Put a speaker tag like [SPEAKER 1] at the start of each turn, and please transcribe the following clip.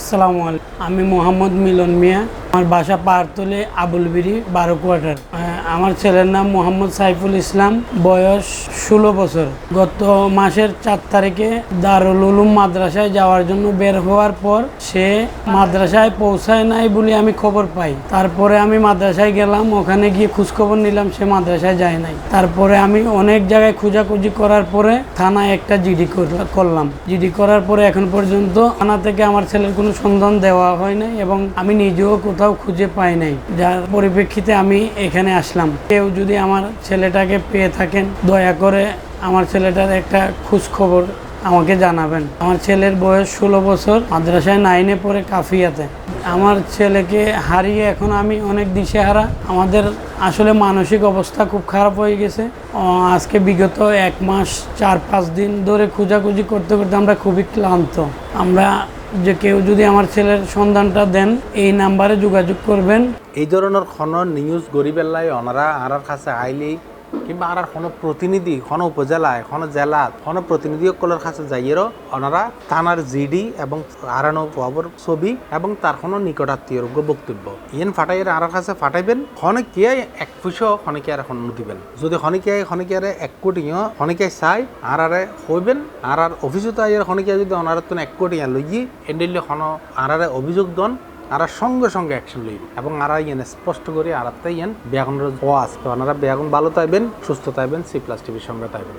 [SPEAKER 1] আসসালামু আলাইকুম। আমি মোহাম্মদ মিলন মিয়া। আমার বাসা পাহাড়তলী আবুলবিরি 12 কোয়ার্টার। আমার ছেলের নাম মোহাম্মদ সাইফুল ইসলাম, বয়স 16 বছর। গত মাসের 4 তারিখে দারুল উলুম মাদ্রাসায় যাওয়ার জন্য বের হওয়ার পর সে মাদ্রাসায় পৌঁছায় নাই বলে আমি খবর পাই। তারপরে আমি মাদ্রাসায় গেলাম, ওখানে গিয়ে খোঁজখবর নিলাম, সে মাদ্রাসায় যায় নাই। তারপরে আমি অনেক জায়গায় খোঁজাখুঁজি করার পরে থানায় একটা জিডি করলাম। জিডি করার পরে এখন পর্যন্ত থানা থেকে আমার ছেলের কোনো সন্ধান দেওয়া হয় নাই এবং আমি নিজেও কোথাও খুঁজে পাই নাই, যার পরিপ্রেক্ষিতে আমি এখানে আসলাম। কেউ যদি আমার ছেলেটাকে পেয়ে থাকেন, দয়া করে আমার ছেলেটার একটা খোঁজ খবর আমাকে জানাবেন। আমার ছেলের বয়স 16 বছর, মাদ্রাসায় 9-এ পড়ে, কাফিয়াতে। আমার ছেলেকে হারিয়ে এখন আমি অনেক দিশেহারা। আমাদের আসলে মানসিক অবস্থা খুব খারাপ হয়ে গেছে। আজকে বিগত 1 মাস 4-5 দিন ধরে খোঁজাখুঁজি করতে করতে আমরা খুবই ক্লান্ত। আমরা যে কেউ যদি আমার ছেলের সন্ধানটা দেন, এই নাম্বারে যোগাযোগ করবেন।
[SPEAKER 2] এই ধরনের কোনো নিউজ গরিবেল্লায় ওনারা আর কাছে আইলেই কিংবা আর কোনো প্রতিনিধি কোনো উপজেলায় কোনো জেলাত কোনো প্রতিনিধিসকলের কাছে যাইয়েরও ওনারা থানার জিডি এবং আরানো খবর ছবি এবং তার কোনো নিকটাত্মীয়যোগ্য বক্তব্য ইয়েন ফাটাইয়ের আর কাছে ফাটাইবেন। খনিকিয়াই 1 পয়সা খনিকে আর এখন দিবেন। যদি খনিকিয়ার 1 কোটিও খনিকায় চাই আর হইবেন আর অভিযোগ আইয়ের খনিকিয়া যদি ওনার তো 1 কোটি লইয়ে এন্ডিলে আর অভিযোগ দন আর সঙ্গে সঙ্গে অ্যাকশন লইব এবং আর ইয়েন স্পষ্ট করে আর ইয়েন বেগুনের ওয়াজ ওনারা বেগুন ভালো তাইবেন, সুস্থ তাইবেন, C+ টিভির সঙ্গে তাইবেন।